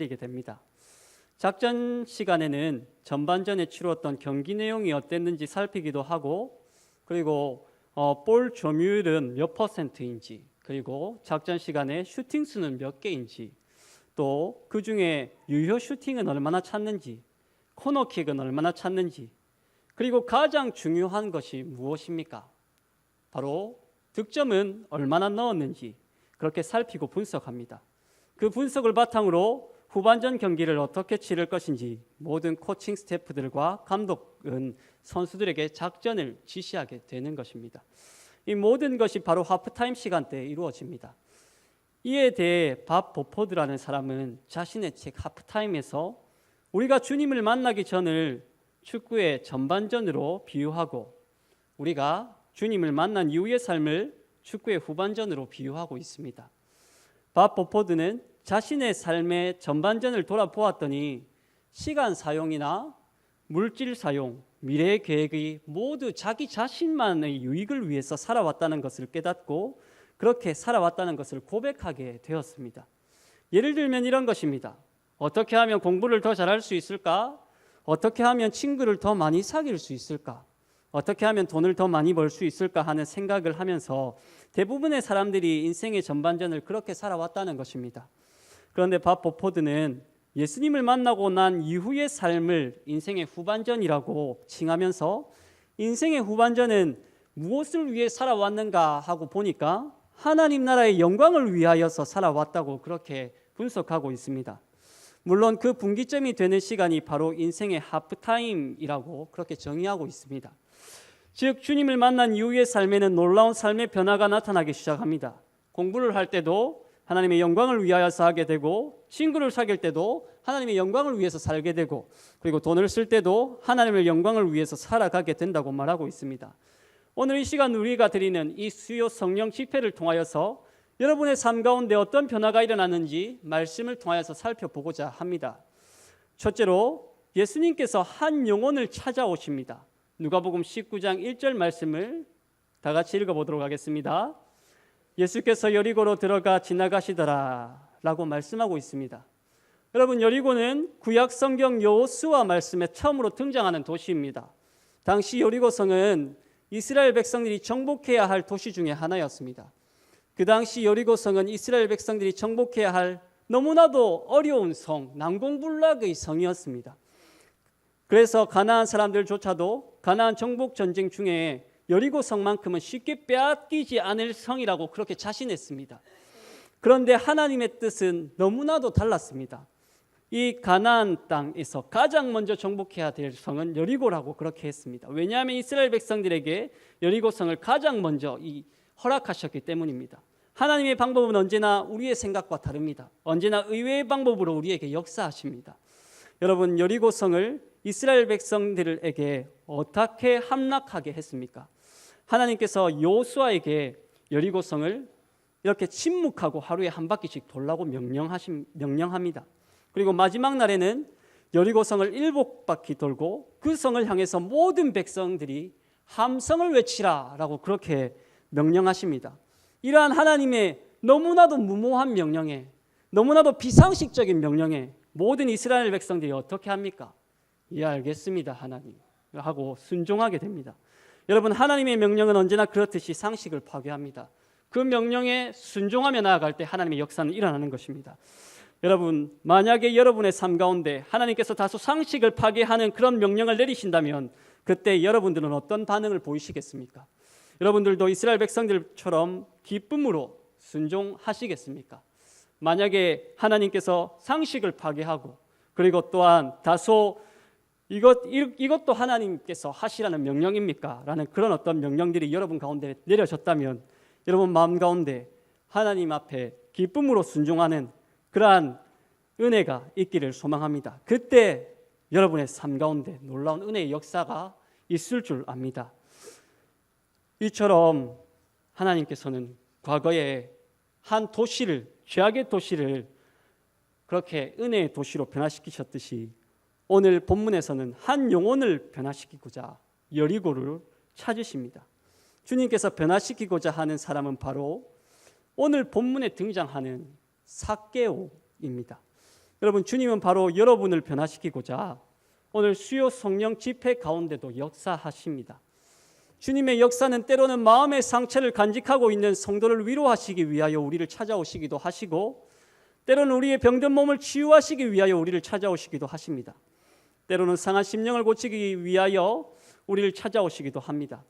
차리게 됩니다. 작전 시간에는 전반전에 치루었던 경기 내용이 어땠는지 살피기도 하고, 그리고 볼 점유율은 몇 %인지, 그리고 작전 시간에 슈팅 수는 몇 개인지, 또 그 중에 유효 슈팅은 얼마나 찼는지, 코너킥은 얼마나 찼는지, 그리고 가장 중요한 것이 무엇입니까? 바로 득점은 얼마나 넣었는지 그렇게 살피고 분석합니다. 그 분석을 바탕으로 후반전 경기를 어떻게 치를 것인지 모든 코칭 스태프들과 감독은 선수들에게 작전을 지시하게 되는 것입니다. 이 모든 것이 바로 하프타임 시간대에 이루어집니다. 이에 대해 밥 보포드라는 사람은 자신의 책 하프타임에서 우리가 주님을 만나기 전을 축구의 전반전으로 비유하고, 우리가 주님을 만난 이후의 삶을 축구의 후반전으로 비유하고 있습니다. 밥 보포드는 자신의 삶의 전반전을 돌아보았더니 시간 사용이나 물질 사용, 미래 계획이 모두 자기 자신만의 유익을 위해서 살아왔다는 것을 깨닫고 그렇게 살아왔다는 것을 고백하게 되었습니다. 예를 들면 이런 것입니다. 어떻게 하면 공부를 더 잘할 수 있을까? 어떻게 하면 친구를 더 많이 사귈 수 있을까? 어떻게 하면 돈을 더 많이 벌 수 있을까 하는 생각을 하면서 대부분의 사람들이 인생의 전반전을 그렇게 살아왔다는 것입니다. 그런데 밥 보포드는 예수님을 만나고 난 이후의 삶을 인생의 후반전이라고 칭하면서 인생의 후반전은 무엇을 위해 살아왔는가 하고 보니까 하나님 나라의 영광을 위하여서 살아왔다고 그렇게 분석하고 있습니다. 물론 그 분기점이 되는 시간이 바로 인생의 하프타임이라고 그렇게 정의하고 있습니다. 즉 주님을 만난 이후의 삶에는 놀라운 삶의 변화가 나타나기 시작합니다. 공부를 할 때도 하나님의 영광을 위하여서 하게 되고, 친구를 사귈 때도 하나님의 영광을 위해서 살게 되고, 그리고 돈을 쓸 때도 하나님의 영광을 위해서 살아가게 된다고 말하고 있습니다. 오늘 이 시간 우리가 드리는 이 수요 성령 집회를 통하여서 여러분의 삶 가운데 어떤 변화가 일어났는지 말씀을 통하여서 살펴보고자 합니다. 첫째로 예수님께서 한 영혼을 찾아오십니다. 누가복음 19장 1절 말씀을 다 같이 읽어보도록 하겠습니다. 예수께서 여리고로 들어가 지나가시더라 라고 말씀하고 있습니다. 여러분, 여리고는 구약 성경 여호수아 말씀에 처음으로 등장하는 도시입니다. 당시 여리고성은 이스라엘 백성들이 정복해야 할 도시 중에 하나였습니다. 그 당시 여리고성은 이스라엘 백성들이 정복해야 할 너무나도 어려운 성, 난공불락의 성이었습니다. 그래서 가나안 사람들조차도 가나안 정복 전쟁 중에 여리고성만큼은 쉽게 빼앗기지 않을 성이라고 그렇게 자신했습니다. 그런데 하나님의 뜻은 너무나도 달랐습니다. 이 가나안 땅에서 가장 먼저 정복해야 될 성은 여리고라고 그렇게 했습니다. 왜냐하면 이스라엘 백성들에게 여리고성을 가장 먼저 허락하셨기 때문입니다. 하나님의 방법은 언제나 우리의 생각과 다릅니다. 언제나 의외의 방법으로 우리에게 역사하십니다. 여러분, 여리고성을 이스라엘 백성들에게 어떻게 함락하게 했습니까? 하나님께서 여호수아에게 여리고성을 이렇게 침묵하고 하루에 한 바퀴씩 돌라고 명령합니다. 그리고 마지막 날에는 여리고성을 7바퀴 돌고 그 성을 향해서 모든 백성들이 함성을 외치라 라고 그렇게 명령하십니다. 이러한 하나님의 너무나도 무모한 명령에, 너무나도 비상식적인 명령에 모든 이스라엘 백성들이 어떻게 합니까? 예, 알겠습니다 하나님 하고 순종하게 됩니다. 여러분, 하나님의 명령은 언제나 그렇듯이 상식을 파괴합니다. 그 명령에 순종하며 나아갈 때 하나님의 역사는 일어나는 것입니다. 여러분, 만약에 여러분의 삶 가운데 하나님께서 다소 상식을 파괴하는 그런 명령을 내리신다면 그때 여러분들은 어떤 반응을 보이시겠습니까? 여러분들도 이스라엘 백성들처럼 기쁨으로 순종하시겠습니까? 만약에 하나님께서 상식을 파괴하고 그리고 또한 다소 이것도 하나님께서 하시라는 명령입니까? 라는 그런 어떤 명령들이 여러분 가운데 내려졌다면 여러분 마음 가운데 하나님 앞에 기쁨으로 순종하는 그러한 은혜가 있기를 소망합니다. 그때 여러분의 삶 가운데 놀라운 은혜의 역사가 있을 줄 압니다. 이처럼 하나님께서는 과거에 한 도시를, 죄악의 도시를 그렇게 은혜의 도시로 변화시키셨듯이 오늘 본문에서는 한 영혼을 변화시키고자 여리고를 찾으십니다. 주님께서 변화시키고자 하는 사람은 바로 오늘 본문에 등장하는 삭개오입니다. 여러분, 주님은 바로 여러분을 변화시키고자 오늘 수요 성령 집회 가운데도 역사하십니다. 주님의 역사는 때로는 마음의 상처를 간직하고 있는 성도를 위로하시기 위하여 우리를 찾아오시기도 하시고, 때로는 우리의 병든 몸을 치유하시기 위하여 우리를 찾아오시기도 하십니다. 때로는 상한 심령을 고치기 위하여 우리를 찾아오시기도 합니다.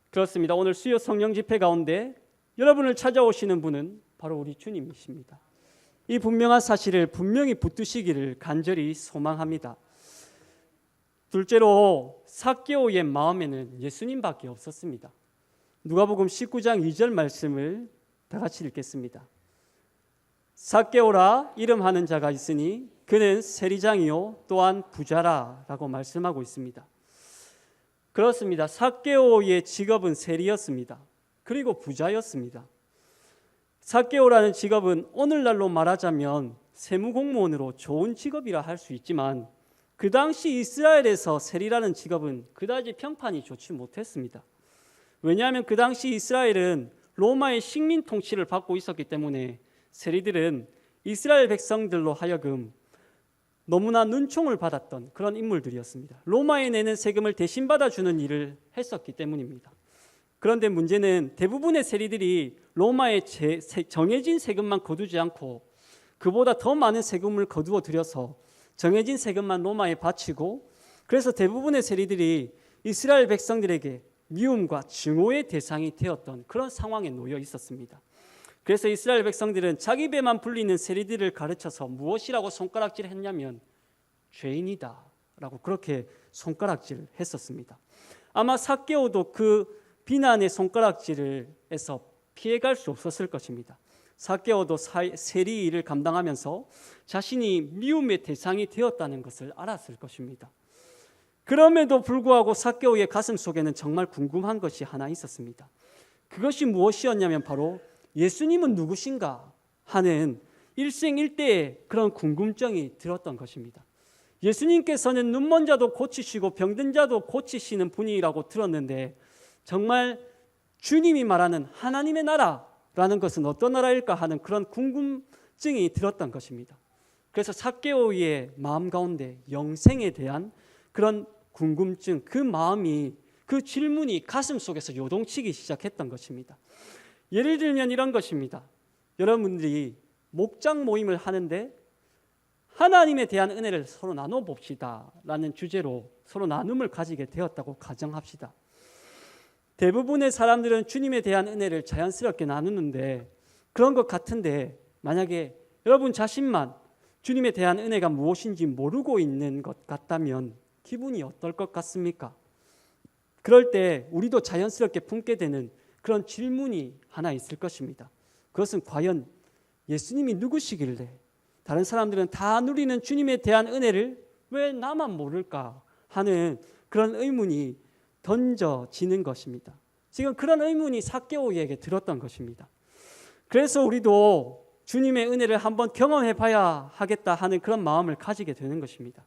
그렇습니다. 오늘 수요 성령 집회 가운데 여러분을 찾아오시는 분은 바로 우리 주님이십니다. 이 분명한 사실을 분명히 붙드시기를 간절히 소망합니다. 둘째로 삭개오의 마음에는 예수님밖에 없었습니다. 누가복음 19장 2절 말씀을 다 같이 읽겠습니다. 삭개오라 이름하는 자가 있으니 그는 세리장이요 또한 부자라 라고 말씀하고 있습니다. 그렇습니다. 삭개오의 직업은 세리였습니다. 그리고 부자였습니다. 삭개오라는 직업은 오늘날로 말하자면 세무공무원으로 좋은 직업이라 할 수 있지만, 그 당시 이스라엘에서 세리라는 직업은 그다지 평판이 좋지 못했습니다. 왜냐하면 그 당시 이스라엘은 로마의 식민 통치를 받고 있었기 때문에 세리들은 이스라엘 백성들로 하여금 너무나 눈총을 받았던 그런 인물들이었습니다. 로마에 내는 세금을 대신 받아주는 일을 했었기 때문입니다. 그런데 문제는 대부분의 세리들이 로마의 정해진 세금만 거두지 않고 그보다 더 많은 세금을 거두어 들여서 정해진 세금만 로마에 바치고, 그래서 대부분의 세리들이 이스라엘 백성들에게 미움과 증오의 대상이 되었던 그런 상황에 놓여 있었습니다. 그래서 이스라엘 백성들은 자기 배만 불리는 세리들을 가르쳐서 무엇이라고 손가락질을 했냐면 죄인이다 라고 그렇게 손가락질을 했었습니다. 아마 삭개오도 그 비난의 손가락질을 해서 피해갈 수 없었을 것입니다. 삭개오도 세리 일을 감당하면서 자신이 미움의 대상이 되었다는 것을 알았을 것입니다. 그럼에도 불구하고 삭개오의 가슴 속에는 정말 궁금한 것이 하나 있었습니다. 그것이 무엇이었냐면 바로 예수님은 누구신가 하는 일생일대의 그런 궁금증이 들었던 것입니다. 예수님께서는 눈먼 자도 고치시고 병든 자도 고치시는 분이라고 들었는데, 정말 주님이 말하는 하나님의 나라라는 것은 어떤 나라일까 하는 그런 궁금증이 들었던 것입니다. 그래서 삭개오의 마음 가운데 영생에 대한 그런 궁금증, 그 마음이, 그 질문이 가슴 속에서 요동치기 시작했던 것입니다. 예를 들면 이런 것입니다. 여러분들이 목장 모임을 하는데 하나님에 대한 은혜를 서로 나눠봅시다 라는 주제로 서로 나눔을 가지게 되었다고 가정합시다. 대부분의 사람들은 주님에 대한 은혜를 자연스럽게 나누는데, 그런 것 같은데 만약에 여러분 자신만 주님에 대한 은혜가 무엇인지 모르고 있는 것 같다면 기분이 어떨 것 같습니까? 그럴 때 우리도 자연스럽게 품게 되는 그런 질문이 하나 있을 것입니다. 그것은 과연 예수님이 누구시길래 다른 사람들은 다 누리는 주님에 대한 은혜를 왜 나만 모를까 하는 그런 의문이 던져지는 것입니다. 지금 그런 의문이 삭개오에게 들었던 것입니다. 그래서 우리도 주님의 은혜를 한번 경험해 봐야 하겠다 하는 그런 마음을 가지게 되는 것입니다.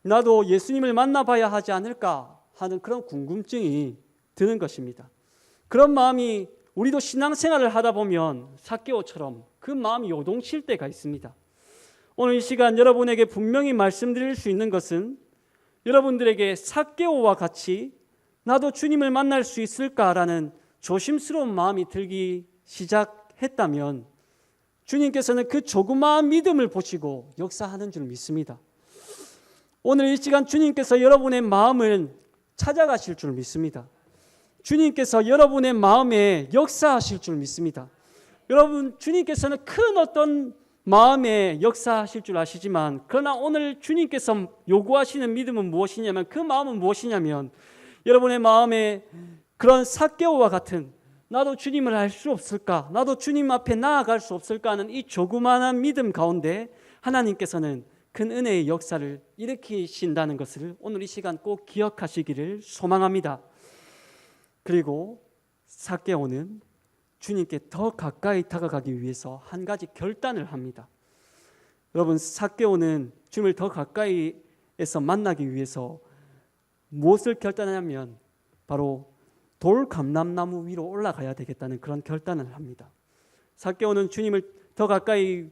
나도 예수님을 만나봐야 하지 않을까 하는 그런 궁금증이 드는 것입니다. 그런 마음이 우리도 신앙생활을 하다 보면 삭개오처럼 그 마음이 요동칠 때가 있습니다. 오늘 이 시간 여러분에게 분명히 말씀드릴 수 있는 것은, 여러분들에게 삭개오와 같이 나도 주님을 만날 수 있을까라는 조심스러운 마음이 들기 시작했다면 주님께서는 그 조그마한 믿음을 보시고 역사하는 줄 믿습니다. 오늘 이 시간 주님께서 여러분의 마음을 찾아가실 줄 믿습니다. 주님께서 여러분의 마음에 역사하실 줄 믿습니다. 여러분, 주님께서는 큰 어떤 마음에 역사하실 줄 아시지만, 그러나 오늘 주님께서 요구하시는 믿음은 무엇이냐면, 그 마음은 무엇이냐면, 여러분의 마음에 그런 삭개오와 같은 나도 주님을 알 수 없을까, 나도 주님 앞에 나아갈 수 없을까 하는 이 조그마한 믿음 가운데 하나님께서는 큰 은혜의 역사를 일으키신다는 것을 오늘 이 시간 꼭 기억하시기를 소망합니다. 그리고 삭개오는 주님께 더 가까이 다가가기 위해서 한 가지 결단을 합니다. 여러분, 삭개오는 주님을 더 가까이에서 만나기 위해서 무엇을 결단하냐면 바로 돌 감람나무 위로 올라가야 되겠다는 그런 결단을 합니다. 삭개오는 주님을 더 가까이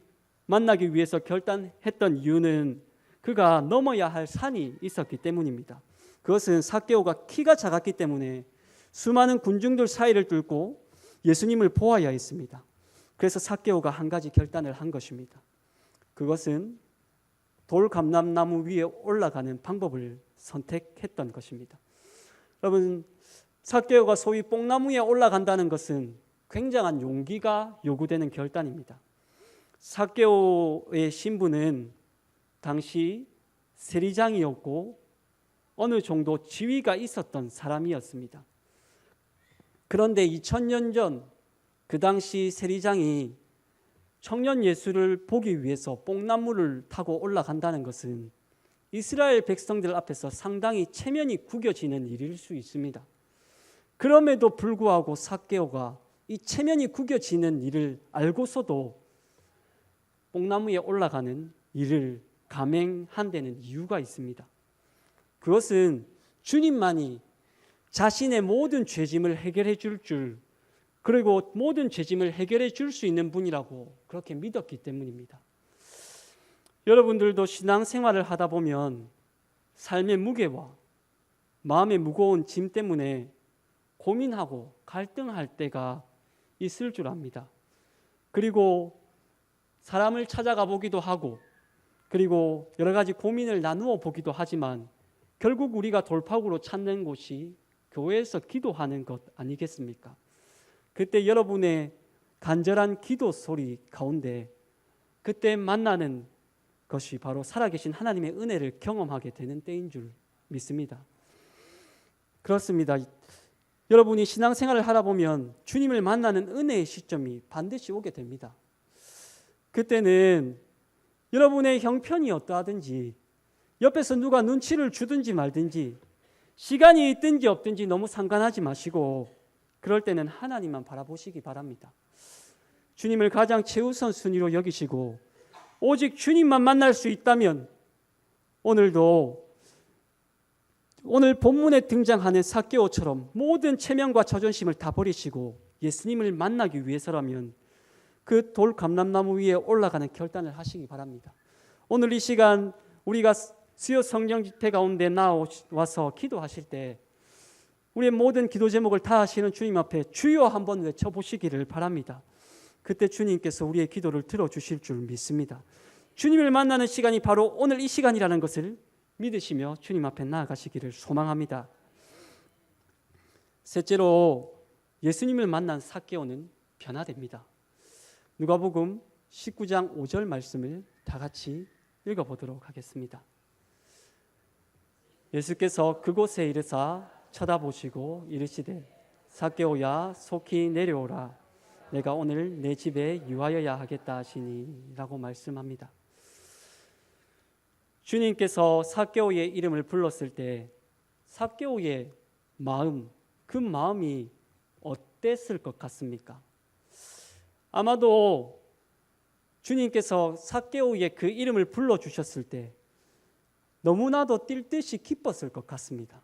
만나기 위해서 결단했던 이유는 그가 넘어야 할 산이 있었기 때문입니다. 그것은 삭개오가 키가 작았기 때문에 수많은 군중들 사이를 뚫고 예수님을 보아야 했습니다. 그래서 삭개오가 한 가지 결단을 한 것입니다. 그것은 돌감람나무 위에 올라가는 방법을 선택했던 것입니다. 여러분, 삭개오가 소위 뽕나무에 올라간다는 것은 굉장한 용기가 요구되는 결단입니다. 삭개오의 신분은 당시 세리장이었고 어느 정도 지위가 있었던 사람이었습니다. 그런데 2000년 전 그 당시 세리장이 청년 예수를 보기 위해서 뽕나무를 타고 올라간다는 것은 이스라엘 백성들 앞에서 상당히 체면이 구겨지는 일일 수 있습니다. 그럼에도 불구하고 삭개오가 이 체면이 구겨지는 일을 알고서도 뽕나무에 올라가는 일을 감행한 데는 이유가 있습니다. 그것은 주님만이 자신의 모든 죄짐을 해결해 줄 그리고 모든 죄짐을 해결해 줄 수 있는 분이라고 그렇게 믿었기 때문입니다. 여러분들도 신앙생활을 하다 보면 삶의 무게와 마음의 무거운 짐 때문에 고민하고 갈등할 때가 있을 줄 압니다. 그리고 사람을 찾아가 보기도 하고 그리고 여러 가지 고민을 나누어 보기도 하지만 결국 우리가 돌파구로 찾는 곳이 교회에서 기도하는 것 아니겠습니까? 그때 여러분의 간절한 기도 소리 가운데 그때 만나는 것이 바로 살아계신 하나님의 은혜를 경험하게 되는 때인 줄 믿습니다. 그렇습니다. 여러분이 신앙생활을 하다 보면 주님을 만나는 은혜의 시점이 반드시 오게 됩니다. 그때는 여러분의 형편이 어떠하든지 옆에서 누가 눈치를 주든지 말든지 시간이 있든지 없든지 너무 상관하지 마시고 그럴 때는 하나님만 바라보시기 바랍니다. 주님을 가장 최우선 순위로 여기시고 오직 주님만 만날 수 있다면 오늘 본문에 등장하는 삭개오처럼 모든 체면과 자존심을 다 버리시고 예수님을 만나기 위해서라면 그 돌 감람나무 위에 올라가는 결단을 하시기 바랍니다. 오늘 이 시간 우리가 수요 성령 집회 가운데 나와서 기도하실 때 우리의 모든 기도 제목을 다 하시는 주님 앞에 주여 한번 외쳐보시기를 바랍니다. 그때 주님께서 우리의 기도를 들어주실 줄 믿습니다. 주님을 만나는 시간이 바로 오늘 이 시간이라는 것을 믿으시며 주님 앞에 나아가시기를 소망합니다. 셋째로 예수님을 만난 삭개오는 변화됩니다. 누가복음 19장 5절 말씀을 다 같이 읽어보도록 하겠습니다. 예수께서 그곳에 이르사 쳐다보시고 이르시되 삭개오야 속히 내려오라 내가 오늘 내 집에 유하여야 하겠다 하시니 라고 말씀합니다. 주님께서 삭개오의 이름을 불렀을 때 삭개오의 마음, 그 마음이 어땠을 것 같습니까? 아마도 주님께서 삭개오의 그 이름을 불러주셨을 때 너무나도 뛸 듯이 기뻤을 것 같습니다.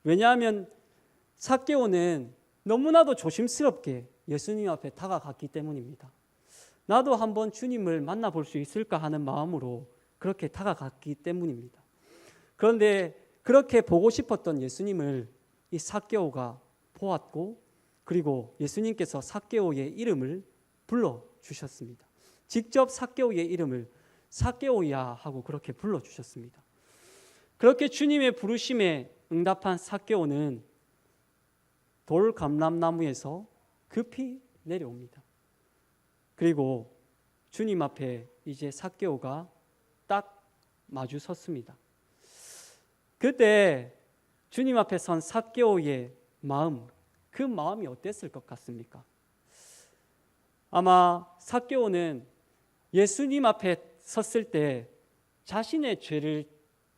왜냐하면 삭개오는 너무나도 조심스럽게 예수님 앞에 다가갔기 때문입니다. 나도 한번 주님을 만나볼 수 있을까 하는 마음으로 그렇게 다가갔기 때문입니다. 그런데 그렇게 보고 싶었던 예수님을 이 삭개오가 보았고 그리고 예수님께서 삭개오의 이름을 불러주셨습니다. 직접 삭개오의 이름을 삭개오야 하고 그렇게 불러주셨습니다. 그렇게 주님의 부르심에 응답한 삭개오는 돌 감람나무에서 급히 내려옵니다. 그리고 주님 앞에 이제 삭개오가 딱 마주 섰습니다. 그때 주님 앞에 선 삭개오의 마음, 그 마음이 어땠을 것 같습니까? 아마 삭개오는 예수님 앞에 섰을 때 자신의 죄를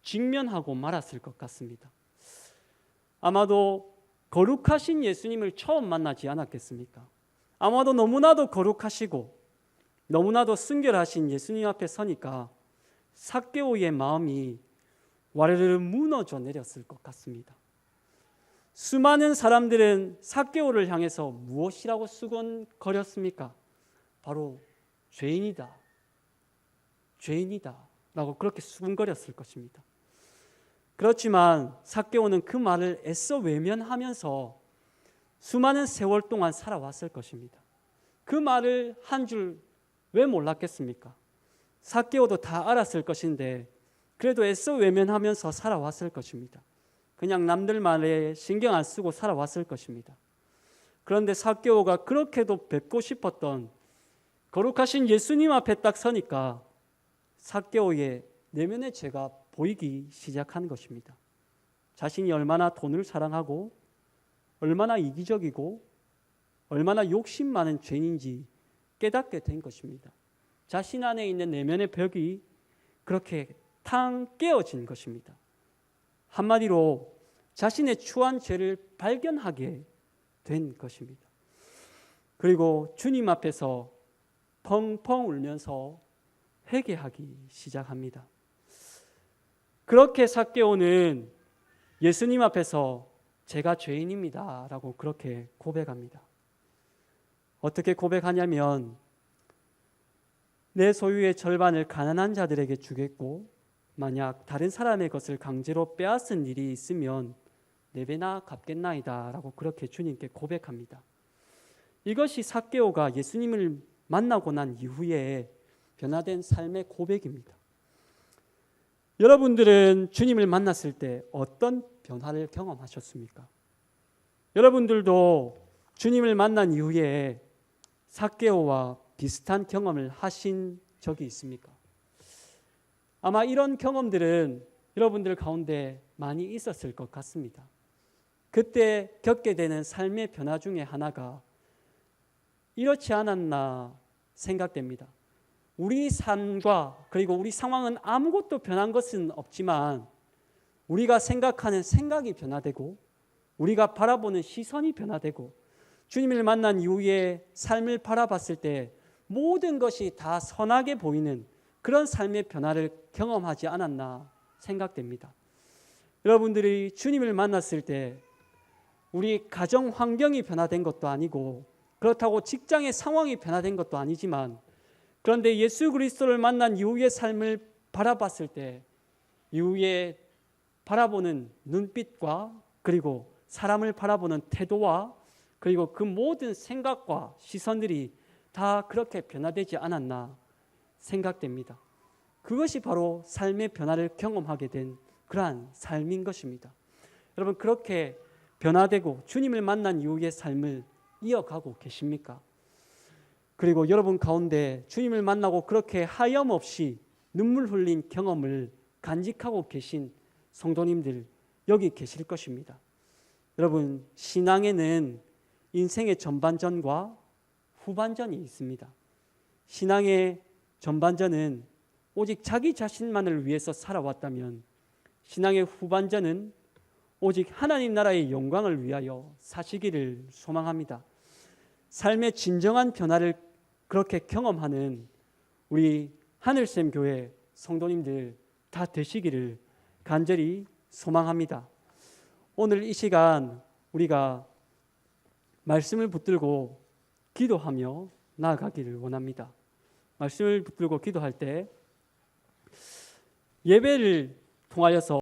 직면하고 말았을 것 같습니다. 아마도 거룩하신 예수님을 처음 만나지 않았겠습니까? 아마도 너무나도 거룩하시고 너무나도 순결하신 예수님 앞에 서니까 삭개오의 마음이 와르르 무너져 내렸을 것 같습니다. 수많은 사람들은 삭개오를 향해서 무엇이라고 수군거렸습니까? 바로 죄인이다, 죄인이다 라고 그렇게 수군거렸을 것입니다. 그렇지만 삭개오는 그 말을 애써 외면하면서 수많은 세월 동안 살아왔을 것입니다. 그 말을 한 줄 왜 몰랐겠습니까? 삭개오도 다 알았을 것인데 그래도 애써 외면하면서 살아왔을 것입니다. 그냥 남들 말에 신경 안 쓰고 살아왔을 것입니다. 그런데 삭개오가 그렇게도 뵙고 싶었던 거룩하신 예수님 앞에 딱 서니까 삭개오의 내면의 죄가 보이기 시작한 것입니다. 자신이 얼마나 돈을 사랑하고 얼마나 이기적이고 얼마나 욕심 많은 죄인인지 깨닫게 된 것입니다. 자신 안에 있는 내면의 벽이 그렇게 탕 깨어진 것입니다. 한마디로 자신의 추한 죄를 발견하게 된 것입니다. 그리고 주님 앞에서 펑펑 울면서 회개하기 시작합니다. 그렇게 삭개오는 예수님 앞에서 제가 죄인입니다 라고 그렇게 고백합니다. 어떻게 고백하냐면 내 소유의 절반을 가난한 자들에게 주겠고 만약 다른 사람의 것을 강제로 빼앗은 일이 있으면 4배나 갚겠나이다 라고 그렇게 주님께 고백합니다. 이것이 삭개오가 예수님을 만나고 난 이후에 변화된 삶의 고백입니다. 여러분들은 주님을 만났을 때 어떤 변화를 경험하셨습니까? 여러분들도 주님을 만난 이후에 삭개오와 비슷한 경험을 하신 적이 있습니까? 아마 이런 경험들은 여러분들 가운데 많이 있었을 것 같습니다. 그때 겪게 되는 삶의 변화 중에 하나가 이렇지 않았나 생각됩니다. 우리 삶과 그리고 우리 상황은 아무것도 변한 것은 없지만 우리가 생각하는 생각이 변화되고 우리가 바라보는 시선이 변화되고 주님을 만난 이후에 삶을 바라봤을 때 모든 것이 다 선하게 보이는 그런 삶의 변화를 경험하지 않았나 생각됩니다. 여러분들이 주님을 만났을 때 우리 가정 환경이 변화된 것도 아니고 그렇다고 직장의 상황이 변화된 것도 아니지만 그런데 예수 그리스도를 만난 이후의 삶을 바라봤을 때 이후에 바라보는 눈빛과 그리고 사람을 바라보는 태도와 그리고 그 모든 생각과 시선들이 다 그렇게 변화되지 않았나 생각됩니다. 그것이 바로 삶의 변화를 경험하게 된 그러한 삶인 것입니다. 여러분 그렇게 변화되고 주님을 만난 이후의 삶을 이어가고 계십니까? 그리고 여러분 가운데 주님을 만나고 그렇게 하염없이 눈물 흘린 경험을 간직하고 계신 성도님들 여기 계실 것입니다. 여러분 신앙에는 인생의 전반전과 후반전이 있습니다. 신앙의 전반전은 오직 자기 자신만을 위해서 살아왔다면 신앙의 후반전은 오직 하나님 나라의 영광을 위하여 사시기를 소망합니다. 삶의 진정한 변화를 그렇게 경험하는 우리 하늘샘 교회 성도님들 다 되시기를 간절히 소망합니다. 오늘 이 시간 우리가 말씀을 붙들고 기도하며 나아가기를 원합니다. 말씀을 붙들고 기도할 때 예배를 통하여서